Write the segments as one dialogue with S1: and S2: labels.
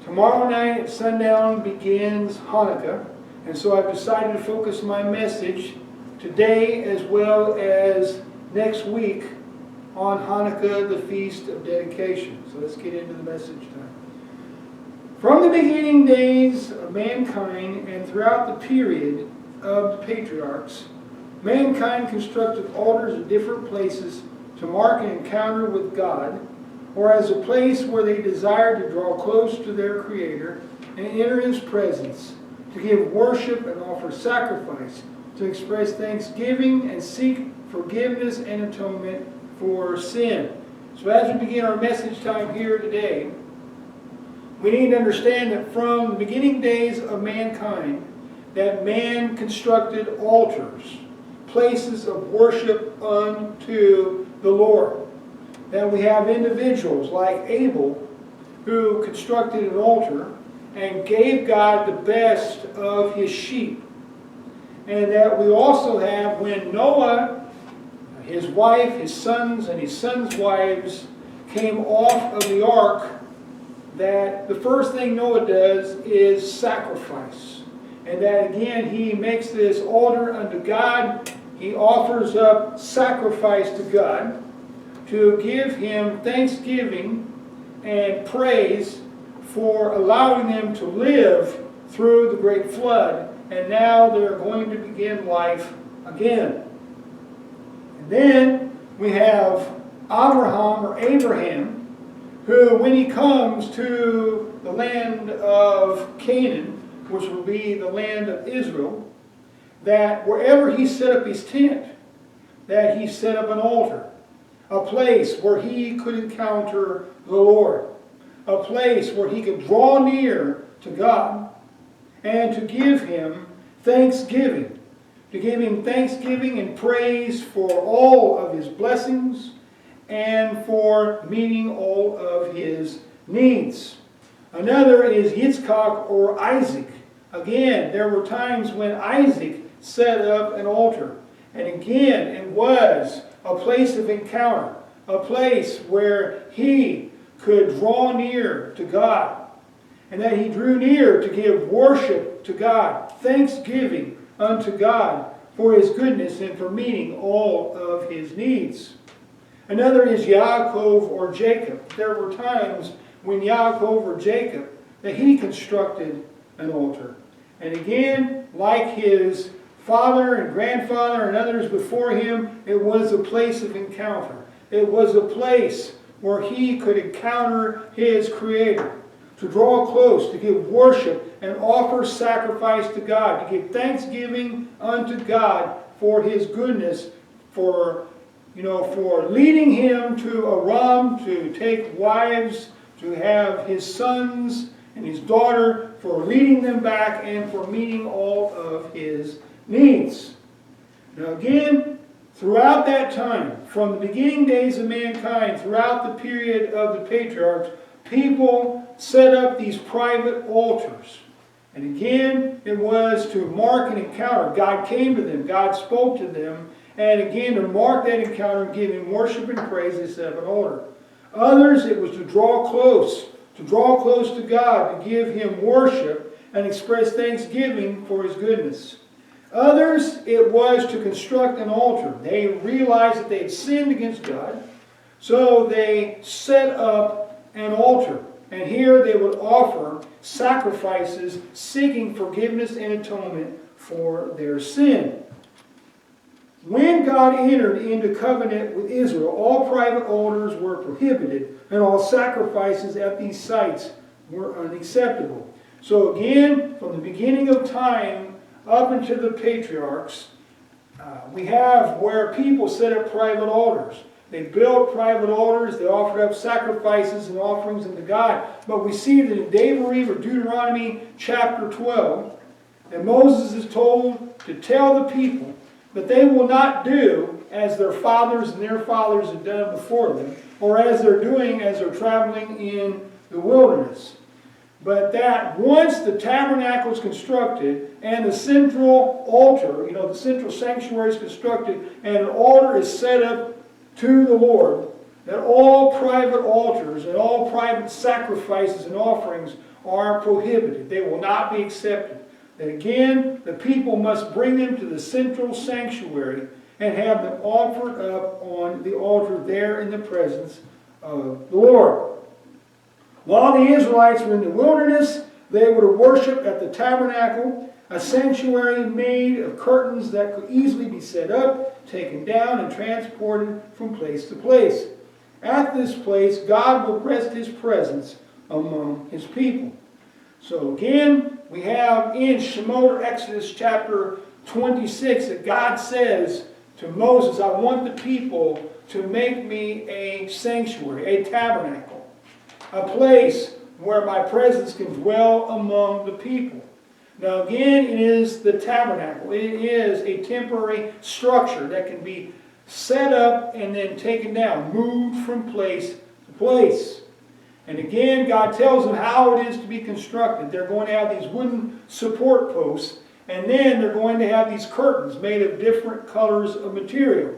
S1: Tomorrow night at sundown begins Hanukkah, and so I've decided to focus my message today as well as next week on Hanukkah, the Feast of Dedication. So let's get into the message time. From the beginning days of mankind and throughout the period of the patriarchs, mankind constructed altars at different places to mark an encounter with God, or as a place where they desired to draw close to their Creator and enter His presence, to give worship and offer sacrifice, to express thanksgiving and seek forgiveness and atonement for sin. So as we begin our message time here today, we need to understand that from the beginning days of mankind, that man constructed altars, places of worship unto the Lord. That we have individuals like Abel who constructed an altar and gave God the best of his sheep. And that we also have when Noah, his wife, his sons, and his sons' wives came off of the ark, that the first thing Noah does is sacrifice. And that again, he makes this altar unto God. He offers up sacrifice to God to give Him thanksgiving and praise for allowing them to live through the great flood. And now they're going to begin life again. And then we have Abraham, who when he comes to the land of Canaan, which will be the land of Israel, that wherever he set up his tent, that he set up an altar, a place where he could encounter the Lord, a place where he could draw near to God and to give Him thanksgiving, and praise for all of His blessings and for meeting all of His needs. Another is Yitzchak or Isaac. Again, there were times when Isaac set up an altar. And again, it was a place of encounter, a place where he could draw near to God. And that he drew near to give worship to God, thanksgiving unto God for His goodness and for meeting all of his needs. Another is Yaakov or Jacob. There were times when Yaakov or Jacob that he constructed an altar. And again, like his father and grandfather and others before him, it was a place of encounter. It was a place where he could encounter his Creator, to draw close, to give worship and offer sacrifice to God, to give thanksgiving unto God for His goodness, for leading him to Aram to take wives, to have his sons and his daughter, for leading them back and for meeting all of his needs. Now again, throughout that time, from the beginning days of mankind, throughout the period of the patriarchs, people set up these private altars. And again, it was to mark an encounter. God came to them, God spoke to them, and again, to mark that encounter and give Him worship and praise, they set up an altar. Others, it was to draw close to God, to give Him worship and express thanksgiving for His goodness. Others, it was to construct an altar. They realized that they had sinned against God, so they set up an altar. And here they would offer sacrifices seeking forgiveness and atonement for their sin. When God entered into covenant with Israel, all private altars were prohibited, and all sacrifices at these sites were unacceptable. So again, from the beginning of time up into the patriarchs, we have where people set up private altars. They built private altars, they offered up sacrifices and offerings unto God. But we see that in Devarim or Deuteronomy chapter 12, that Moses is told to tell the people that they will not do as their fathers and their fathers had done before them, or as they're doing as they're traveling in the wilderness. But that once the tabernacle is constructed and the central altar, the central sanctuary is constructed and an altar is set up to the Lord, that all private altars and all private sacrifices and offerings are prohibited. They will not be accepted. And again, the people must bring them to the central sanctuary and have them offered up on the altar there in the presence of the Lord. While the Israelites were in the wilderness, they were to worship at the tabernacle, a sanctuary made of curtains that could easily be set up, taken down, and transported from place to place. At this place, God will rest His presence among His people. So again, we have in Shemot or Exodus chapter 26 that God says to Moses, I want the people to make me a sanctuary, a tabernacle, a place where my presence can dwell among the people. Now again, it is the tabernacle. It is a temporary structure that can be set up and then taken down, moved from place to place. And again, God tells them how it is to be constructed. They're going to have these wooden support posts, and then they're going to have these curtains made of different colors of material.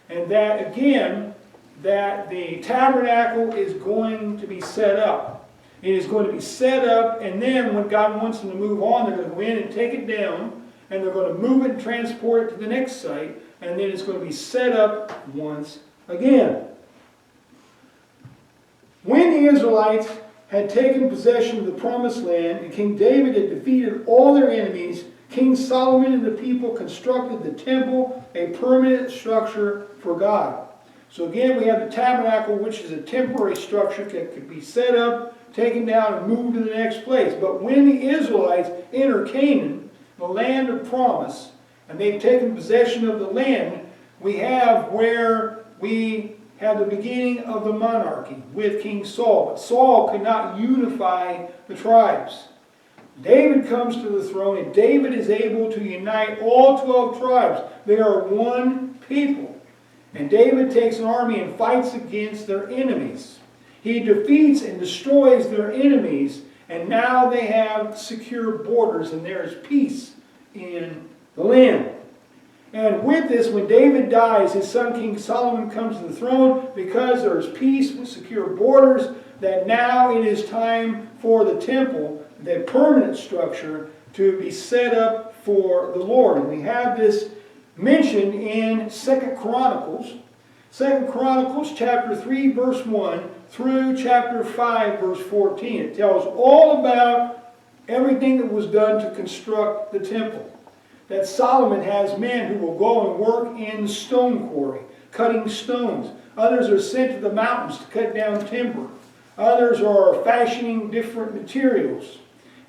S1: And that, again, that the tabernacle is going to be set up. It is going to be set up, and then when God wants them to move on, they're going to go in and take it down, and they're going to move it and transport it to the next site, and then it's going to be set up once again. When the Israelites had taken possession of the promised land, and King David had defeated all their enemies, King Solomon and the people constructed the temple, a permanent structure for God. So again, we have the tabernacle, which is a temporary structure that could be set up, taken down, and moved to the next place. But when the Israelites enter Canaan, the land of promise, and they've taken possession of the land, we have where we have the beginning of the monarchy with King Saul. But Saul could not unify the tribes. David comes to the throne, and David is able to unite all 12 tribes. They are one people. And David takes an army and fights against their enemies. He defeats and destroys their enemies, and now they have secure borders, and there is peace in the land. And with this, when David dies, his son King Solomon comes to the throne because there is peace with secure borders, that now it is time for the temple, the permanent structure, to be set up for the Lord. And we have this mentioned in 2 Chronicles. 2 Chronicles chapter 3 verse 1 through chapter 5 verse 14. It tells all about everything that was done to construct the temple. That Solomon has men who will go and work in stone quarry, cutting stones. Others are sent to the mountains to cut down timber. Others are fashioning different materials.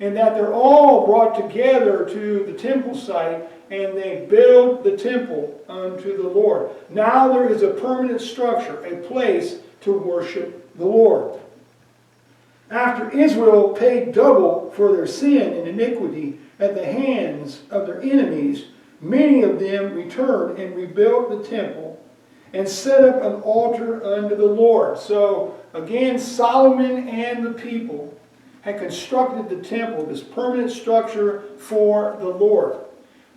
S1: And that they're all brought together to the temple site, and they build the temple unto the Lord. Now there is a permanent structure, a place to worship the Lord. After Israel paid double for their sin and iniquity at the hands of their enemies, many of them returned and rebuilt the temple and set up an altar unto the Lord. So again, Solomon and the people had constructed the temple, this permanent structure for the Lord.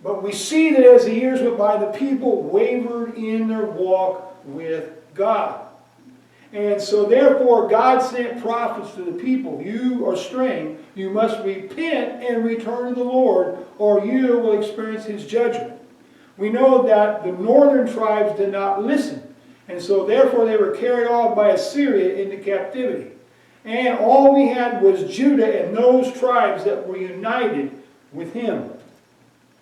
S1: But we see that as the years went by, the people wavered in their walk with God. And so therefore God sent prophets to the people. You are straying. You must repent and return to the Lord, or you will experience His judgment. We know that the northern tribes did not listen. And so therefore they were carried off by Assyria into captivity. And all we had was Judah and those tribes that were united with him.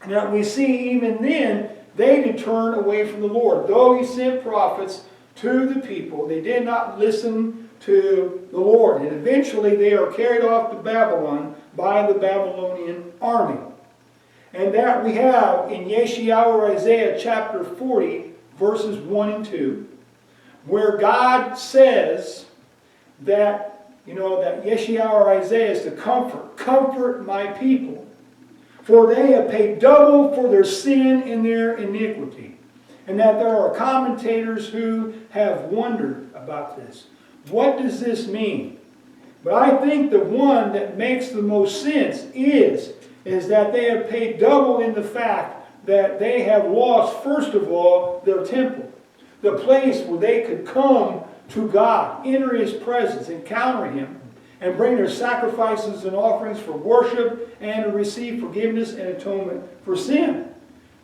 S1: Now we see even then they did turn away from the Lord. Though He sent prophets to the people, they did not listen to the Lord. And eventually they are carried off to Babylon by the Babylonian army. And that we have in Yeshayahu or Isaiah chapter 40 verses 1 and 2, where God says that, that Yeshayahu or Isaiah is to comfort my people, for they have paid double for their sin and their iniquity. And that there are commentators who have wondered about this. What does this mean? But I think the one that makes the most sense is that they have paid double in the fact that they have lost, first of all, their temple. The place where they could come to God, enter His presence, encounter Him. and bring their sacrifices and offerings for worship and to receive forgiveness and atonement for sin.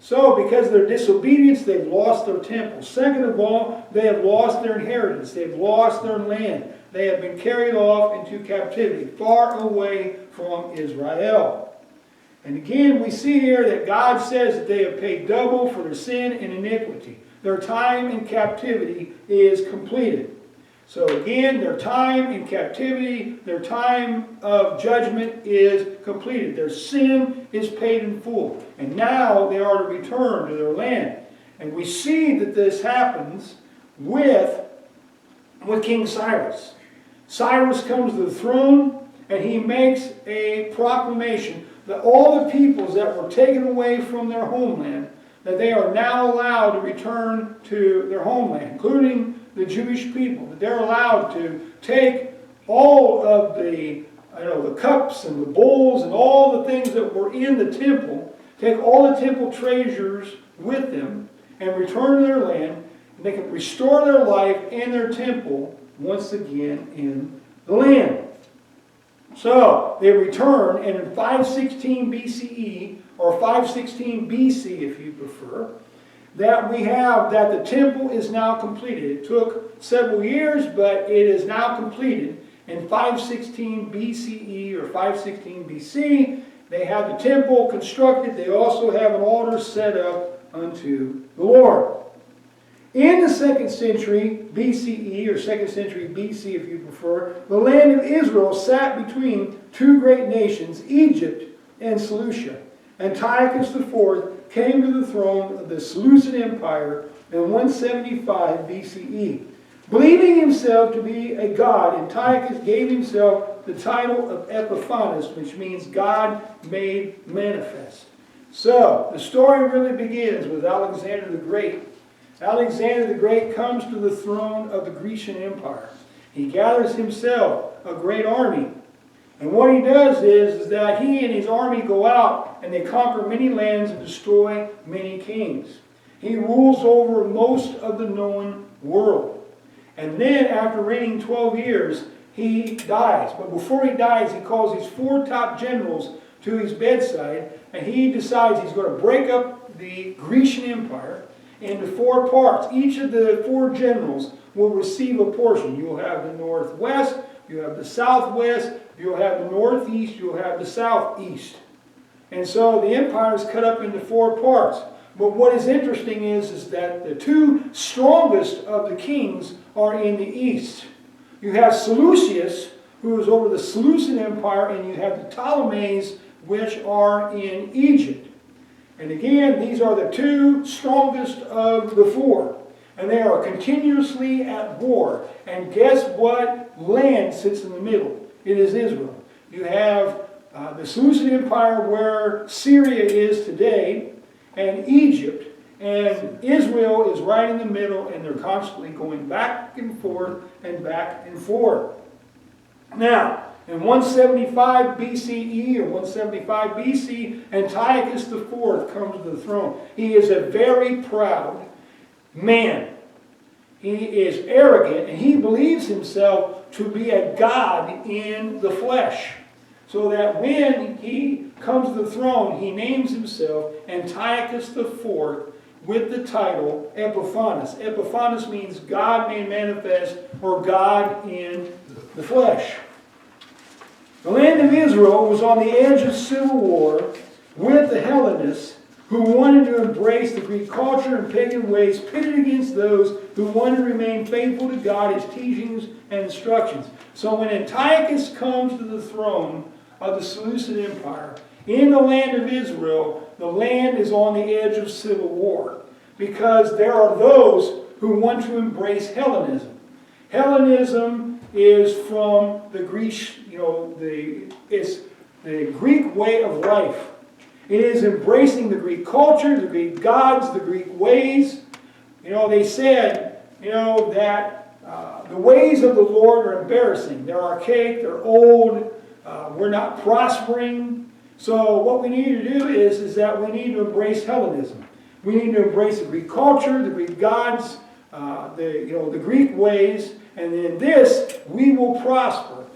S1: So, because of their disobedience, they've lost their temple. Second of all, they have lost their inheritance. They've lost their land. They have been carried off into captivity, far away from Israel. And again, we see here that God says that they have paid double for their sin and iniquity. Their time in captivity is completed. So again, their time in captivity, their time of judgment is completed. Their sin is paid in full. And now they are to return to their land. And we see that this happens with King Cyrus. Cyrus comes to the throne and he makes a proclamation that all the peoples that were taken away from their homeland, that they are now allowed to return to their homeland, including the Jewish people, that they're allowed to take all of the cups and the bowls and all the things that were in the temple, take all the temple treasures with them and return to their land, and they can restore their life and their temple once again in the land. So they return, and in 516 BCE, or 516 BC if you prefer, that we have that the temple is now completed. It took several years, but it is now completed. In 516 BCE or 516 BC, they have the temple constructed. They also have an altar set up unto the Lord. In the 2nd century BCE, or 2nd century BC if you prefer, the land of Israel sat between two great nations, Egypt and Seleucia. Antiochus IV came to the throne of the Seleucid Empire in 175 BCE. Believing himself to be a god, Antiochus gave himself the title of Epiphanes, which means God made manifest. So, the story really begins with Alexander the Great. Alexander the Great comes to the throne of the Grecian Empire. He gathers himself a great army. And what he does is that he and his army go out and they conquer many lands and destroy many kings. He rules over most of the known world. And then after reigning 12 years, he dies. But before he dies, he calls his 4 top generals to his bedside, and he decides he's going to break up the Grecian Empire into 4 parts. Each of the 4 generals will receive a portion. You'll have the northwest, you have the southwest, you'll have the northeast, you'll have the southeast. And so the empire is cut up into 4 parts. But what is interesting is that the 2 strongest of the kings are in the east. You have Seleucus, who is over the Seleucid Empire, and you have the Ptolemies, which are in Egypt. And again, these are the 2 strongest of the 4. And they are continuously at war. And guess what land sits in the middle? It is Israel. You have the Seleucid Empire, where Syria is today, and Egypt. And Israel is right in the middle, and they're constantly going back and forth and back and forth. Now, in 175 BCE or 175 BC, Antiochus IV comes to the throne. He is a very proud man. He is arrogant, and he believes himself to be a god in the flesh. So that when he comes to the throne, he names himself Antiochus IV with the title Epiphanes. Epiphanes means God made manifest, or God in the flesh. The land of Israel was on the edge of civil war with the Hellenists, who wanted to embrace the Greek culture and pagan ways, pitted against those who wanted to remain faithful to God, His teachings and instructions. So when Antiochus comes to the throne of the Seleucid Empire, in the land of Israel, the land is on the edge of civil war, because there are those who want to embrace Hellenism. Hellenism is from the Greek, it's the Greek way of life. It is embracing the Greek culture, the Greek gods, the Greek ways. They said, that the ways of the Lord are embarrassing. They're archaic, they're old, we're not prospering. So what we need to do is that we need to embrace Hellenism. We need to embrace the Greek culture, the Greek gods, the Greek ways, and in this we will prosper.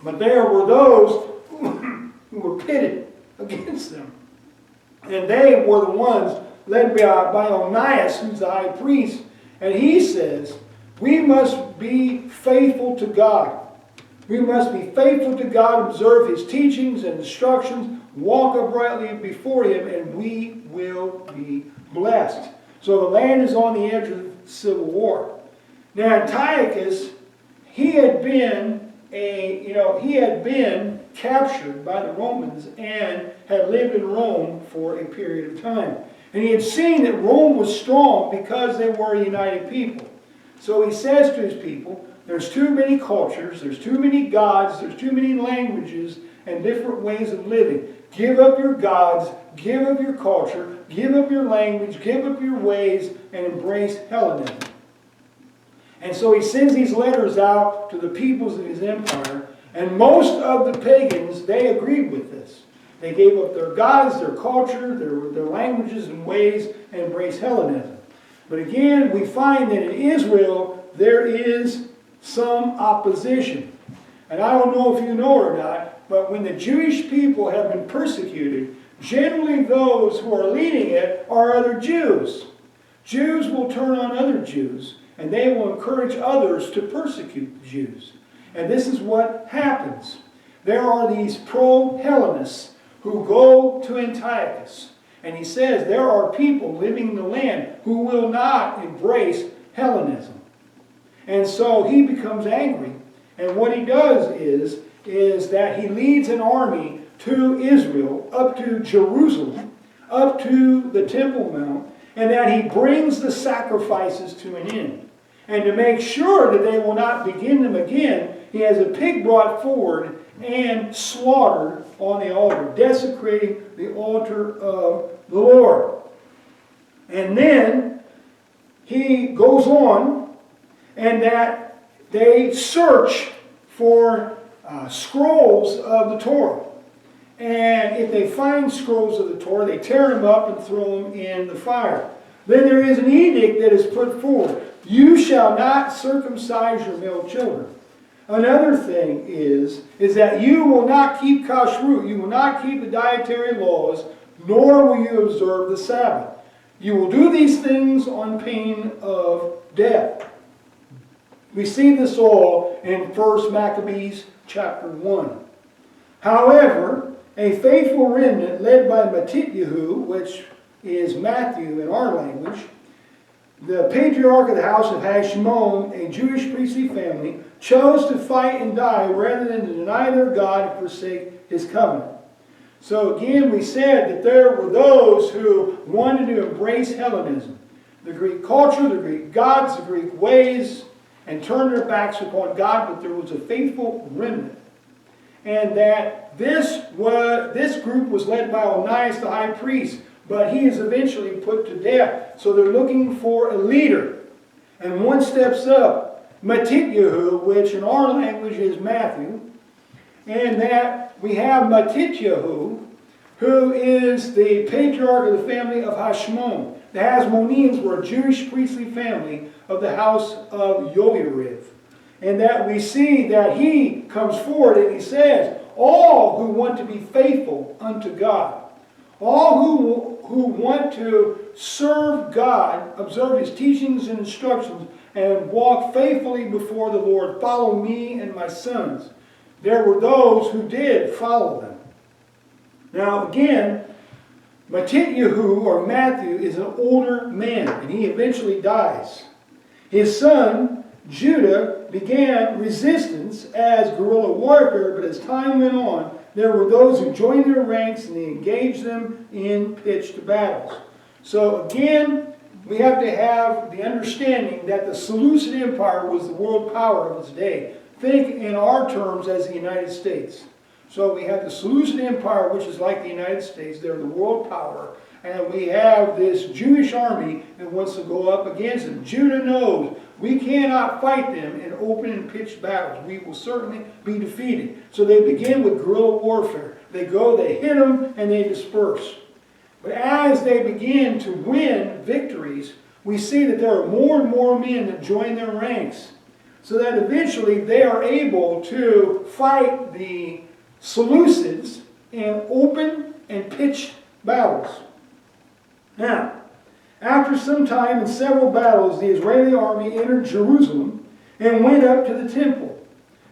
S1: But there were those who were pitted against them. And they were the ones led by Onias, who's the high priest. And he says, we must be faithful to God. We must be faithful to God, observe His teachings and instructions, walk uprightly before Him, and we will be blessed. So the land is on the edge of civil war. Now Antiochus, he had been captured by the Romans and had lived in Rome for a period of time. And he had seen that Rome was strong because they were a united people. So he says to his people, there's too many cultures, there's too many gods, there's too many languages and different ways of living. Give up your gods, give up your culture, give up your language, give up your ways, and embrace Hellenism. And so he sends these letters out to the peoples of his empire, and most of the pagans, they agreed with this. They gave up their gods, their culture, their languages and ways, and embraced Hellenism. But again, we find that in Israel, there is some opposition. And I don't know if you know or not, but when the Jewish people have been persecuted, generally those who are leading it are other Jews. Jews will turn on other Jews, and they will encourage others to persecute the Jews. And this is what happens. There are these pro-Hellenists who go to Antiochus. And he says there are people living in the land who will not embrace Hellenism. And so he becomes angry. And what he does is that he leads an army to Israel, up to Jerusalem, up to the Temple Mount, and that he brings the sacrifices to an end. And to make sure that they will not begin them again, he has a pig brought forward and slaughtered on the altar, desecrating the altar of the Lord. And then he goes on, and that they search for scrolls of the Torah. And if they find scrolls of the Torah, they tear them up and throw them in the fire. Then there is an edict that is put forward. You shall not circumcise your male children. Another thing is that you will not keep kashrut. You will not keep the dietary laws, nor will you observe the Sabbath. You will do these things on pain of death. We see this all in 1 Maccabees chapter 1. However, a faithful remnant led by Pt.1, which is Matthew in our language, the patriarch of the house of Hashmon, a Jewish priestly family, chose to fight and die rather than to deny their God and forsake His covenant. So again, we said that there were those who wanted to embrace Hellenism, the Greek culture, the Greek gods, the Greek ways, and turn their backs upon God, but there was a faithful remnant. And that this group was led by Onias the high priest, but he is eventually put to death. So they're looking for a leader. And one steps up, Pt.1, which in our language is Matthew, and that we have Pt.1, who is the patriarch of the family of Hashmon. The Hasmoneans were a Jewish priestly family of the house of Yoyarib. And that we see that he comes forward and he says, all who want to be faithful unto God, all who want to serve God, observe His teachings and instructions, and walk faithfully before the Lord, follow me and my sons. There were those who did follow them. Now again, Pt.1, or Matthew, is an older man, and he eventually dies. His son, Judah, began resistance as guerrilla warfare, but as time went on, there were those who joined their ranks and they engaged them in pitched battles. So again, we have to have the understanding that the Seleucid Empire was the world power of its day. Think in our terms as the United States. So we have the Seleucid Empire, which is like the United States. They're the world power. And we have this Jewish army that wants to go up against them. Judah knows we cannot fight them in open and pitched battles. We will certainly be defeated. So they begin with guerrilla warfare. They go, they hit them, and they disperse. But as they begin to win victories, we see that there are more and more men that join their ranks. so that eventually they are able to fight the Seleucids in open and pitched battles. Now, after some time and several battles, the Israeli army entered Jerusalem and went up to the temple.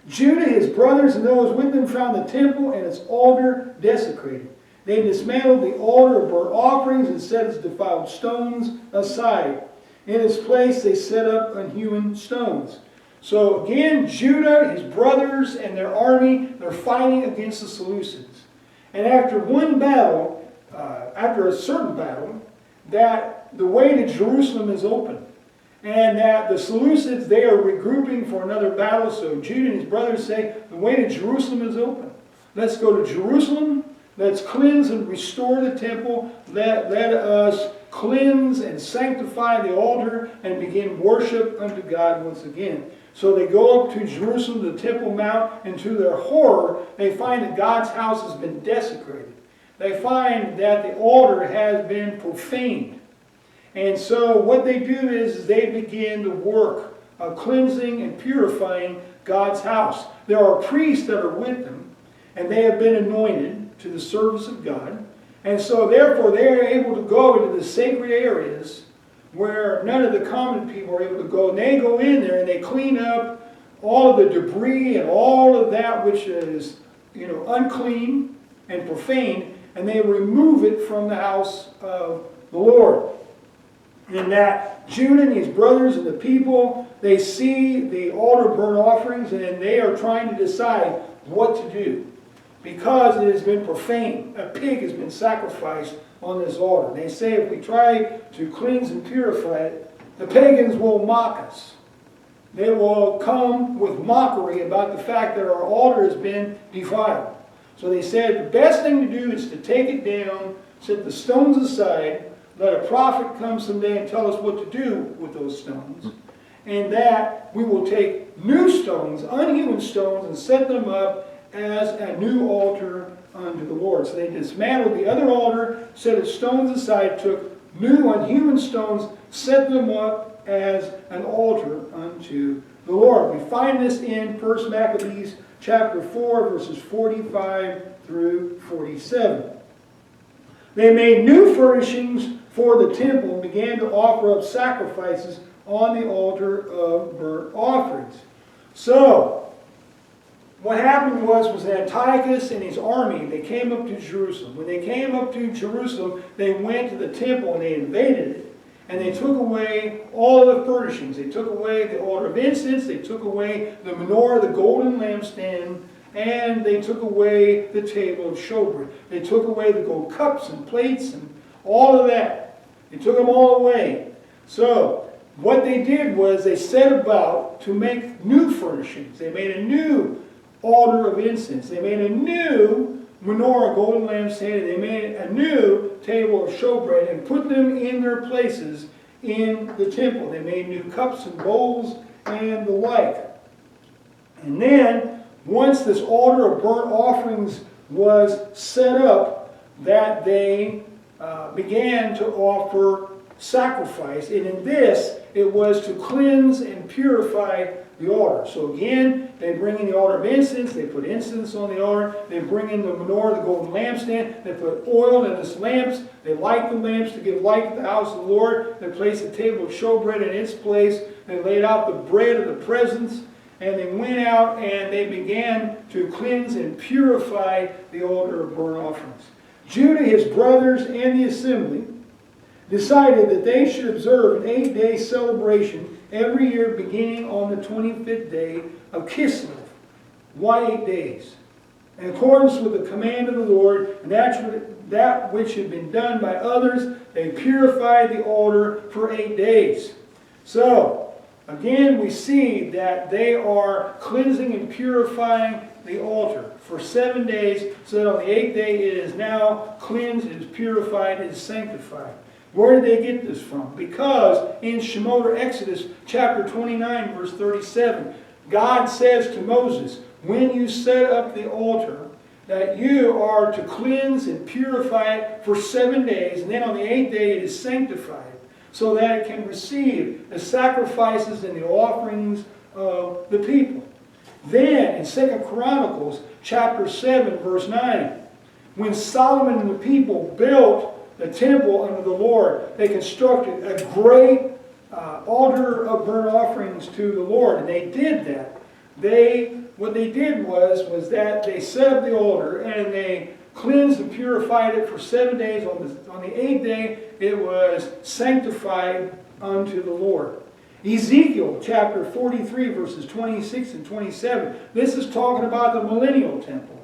S1: Judah, his brothers, and those with them found the temple and its altar desecrated. They dismantled the altar of burnt offerings and set its defiled stones aside. In its place they set up unhewn stones. So again, Judah, his brothers, and their army, they're fighting against the Seleucids. And after one battle, after a certain battle, that the way to Jerusalem is open. And that the Seleucids, they are regrouping for another battle. So Judah and his brothers say, the way to Jerusalem is open. Let's go to Jerusalem. Let's cleanse and restore the temple. Let us cleanse and sanctify the altar and begin worship unto God once again. So they go up to Jerusalem, the Temple Mount, and to their horror, they find that God's house has been desecrated. They find that the altar has been profaned. And so what they do is they begin the work of cleansing and purifying God's house. There are priests that are with them, and they have been anointed to the service of God. And so therefore they are able to go into the sacred areas where none of the common people are able to go. And they go in there and they clean up all of the debris and all of that which is, unclean and profane, and they remove it from the house of the Lord. And that Judah and his brothers and the people, they see the altar burnt offerings and they are trying to decide what to do, because it has been profaned. A pig has been sacrificed on this altar. They say if we try to cleanse and purify it, the pagans will mock us. They will come with mockery about the fact that our altar has been defiled. So they said the best thing to do is to take it down, set the stones aside, let a prophet come someday and tell us what to do with those stones, and that we will take new stones, unhewn stones, and set them up as a new altar unto the Lord. So they dismantled the other altar, set its stones aside, took new unhewn stones, set them up as an altar unto the Lord. We find this in 1 Maccabees chapter 4, verses 45 through 47. They made new furnishings for the temple and began to offer up sacrifices on the altar of burnt offerings. So, what happened was Antiochus and his army, they came up to Jerusalem. When they came up to Jerusalem, they went to the temple and they invaded it. And they took away all of the furnishings. They took away the altar of incense. They took away the menorah, the golden lampstand. And they took away the table of showbread. They took away the gold cups and plates and all of that. They took them all away. So, what they did was they set about to make new furnishings. They made a new altar of incense. They made a new menorah, golden lampstand. They made a new table of showbread and put them in their places in the temple. They made new cups and bowls and the like. And then, once this altar of burnt offerings was set up, that they began to offer sacrifice. And in this, it was to cleanse and purify the altar. So again, they bring in the altar of incense, they put incense on the altar, they bring in the menorah, the golden lampstand, they put oil in its lamps, they light the lamps to give light to the house of the Lord, they place the table of showbread in its place, they laid out the bread of the presence, and they went out and they began to cleanse and purify the altar of burnt offerings. Judah, his brothers, and the assembly decided that they should observe an 8-day celebration every year beginning on the 25th day of Kislev. Why 8 days? In accordance with the command of the Lord, and that which had been done by others, they purified the altar for 8 days. So, again, we see that they are cleansing and purifying the altar for 7 days, so that on the 8th day it is now cleansed, it is purified, it is sanctified. Where did they get this from? Because in Shemot or Exodus chapter 29, verse 37, God says to Moses, when you set up the altar, that you are to cleanse and purify it for 7 days, and then on the 8th day it is sanctified, so that it can receive the sacrifices and the offerings of the people. Then in 2 Chronicles chapter 7 verse 9, when Solomon and the people built the temple unto the Lord, they constructed a great altar of burnt offerings to the Lord, and they did that. What they did was that they set up the altar and they cleansed and purified it for 7 days. On the 8th day, it was sanctified unto the Lord. Ezekiel chapter 43 verses 26 and 27. This is talking about the millennial temple.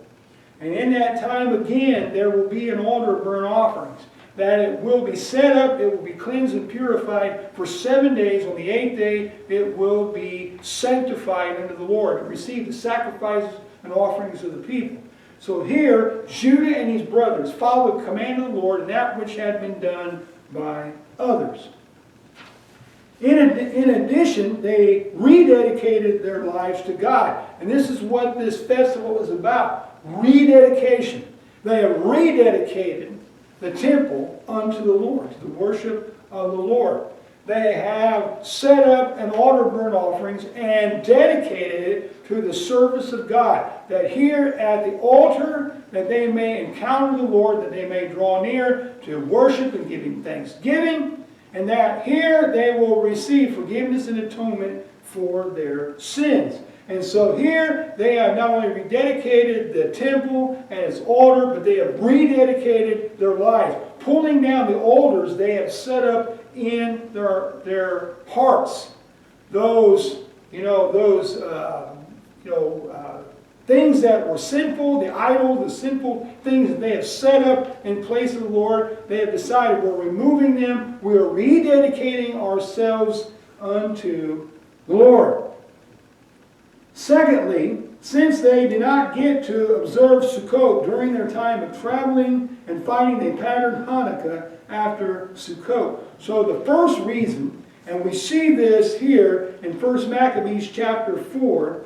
S1: And in that time again, there will be an altar of burnt offerings. That it will be set up, it will be cleansed and purified for 7 days. On the 8th day, it will be sanctified unto the Lord to receive the sacrifices and offerings of the people. So here, Judah and his brothers followed the command of the Lord and that which had been done by others. In addition, they rededicated their lives to God. And this is what this festival is about. Rededication. They have rededicated the temple unto the Lord, to the worship of the Lord. They have set up an altar of burnt offerings and dedicated it to the service of God. That here at the altar, that they may encounter the Lord, that they may draw near to worship and give Him thanksgiving, and that here they will receive forgiveness and atonement for their sins. And so here they have not only rededicated the temple and its altar, but they have rededicated their lives. Pulling down the altars they have set up in their hearts. Those things that were sinful, the idols, the sinful things that they have set up in place of the Lord, they have decided we're removing them. We are rededicating ourselves unto the Lord. Secondly, since they did not get to observe Sukkot during their time of traveling and fighting, they patterned Hanukkah after Sukkot. So the first reason, and we see this here in 1 Maccabees chapter 4,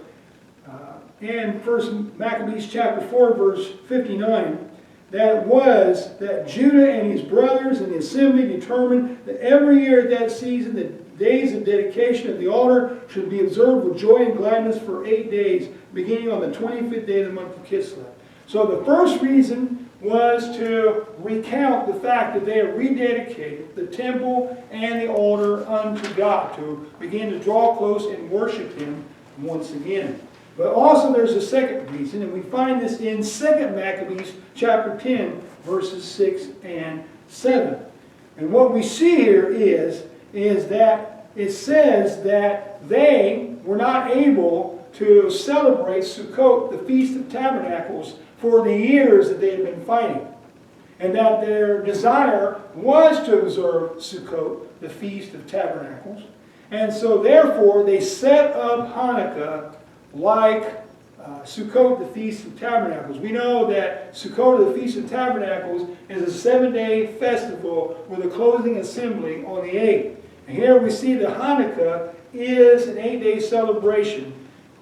S1: and 1 Maccabees chapter 4 verse 59, that was that Judah and his brothers and the assembly determined that every year at that season the days of dedication of the altar should be observed with joy and gladness for 8 days, beginning on the 25th day of the month of Kislev. So the first reason was to recount the fact that they had rededicated the temple and the altar unto God, to begin to draw close and worship Him once again. But also there's a second reason, and we find this in 2 Maccabees chapter 10, verses 6 and 7. And what we see here is that it says that they were not able to celebrate Sukkot, the Feast of Tabernacles, for the years that they had been fighting. And that their desire was to observe Sukkot, the Feast of Tabernacles. And so therefore they set up Hanukkah like Sukkot, the Feast of Tabernacles. We know that Sukkot, the Feast of Tabernacles, is a 7-day festival with a closing assembly on the 8th. And here we see that Hanukkah is an 8-day celebration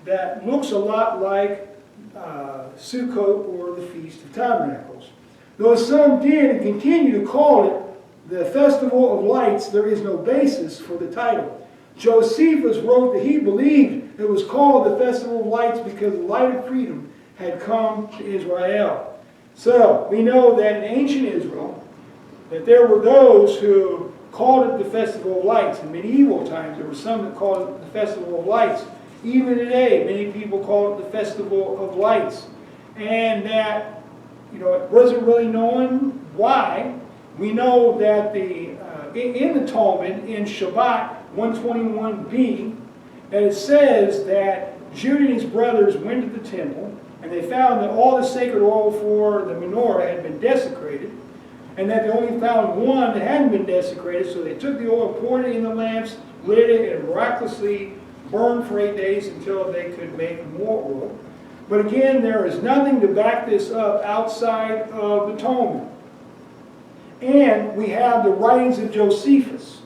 S1: that looks a lot like Sukkot or the Feast of Tabernacles. Though some did and continue to call it the Festival of Lights, there is no basis for the title. Josephus wrote that he believed it was called the Festival of Lights because the light of freedom had come to Israel. So we know that in ancient Israel, that there were those who called it the Festival of Lights. In medieval times, there were some that called it the Festival of Lights. Even today, many people call it the Festival of Lights. And that, it wasn't really known why. We know that in the Talmud, in Shabbat 121b, that it says that Judah and his brothers went to the temple, and they found that all the sacred oil for the menorah had been desecrated, and that they only found one that hadn't been desecrated, so they took the oil, poured it in the lamps, lit it, and miraculously burned for 8 days until they could make more oil. But again, there is nothing to back this up outside of the Talmud. And we have the writings of Josephus.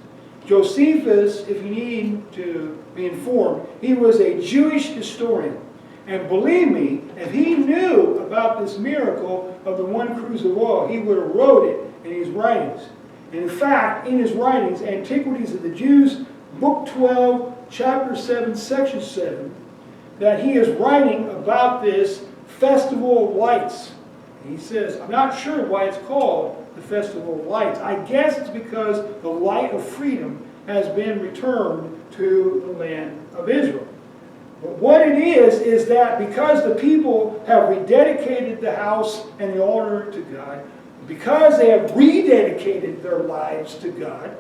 S1: Josephus, if you need to be informed, he was a Jewish historian. And believe me, if he knew about this miracle of the one cruse of oil, he would have wrote it in his writings. And in fact, in his writings, Antiquities of the Jews, Book 12, chapter 7, section 7, that he is writing about this Festival of Lights. And he says, I'm not sure why it's called the Festival of Lights. I guess it's because the light of freedom has been returned to the land of Israel. But what it is that because the people have rededicated the house and the altar to God, because they have rededicated their lives to God,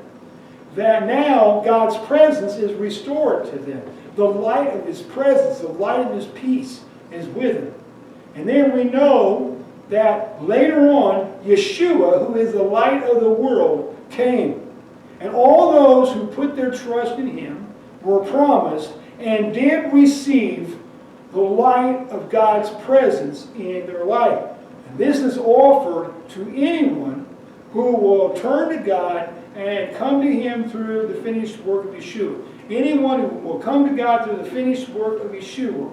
S1: that now God's presence is restored to them. The light of His presence, the light of His peace is with them. And then we know that later on, Yeshua, who is the light of the world, came. And all those who put their trust in Him were promised and did receive the light of God's presence in their life. And this is offered to anyone who will turn to God and come to Him through the finished work of Yeshua. Anyone who will come to God through the finished work of Yeshua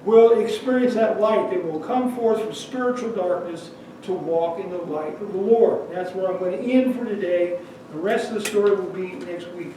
S1: will experience that light. They will come forth from spiritual darkness to walk in the light of the Lord. That's where I'm going to end for today. The rest of the story will be next week.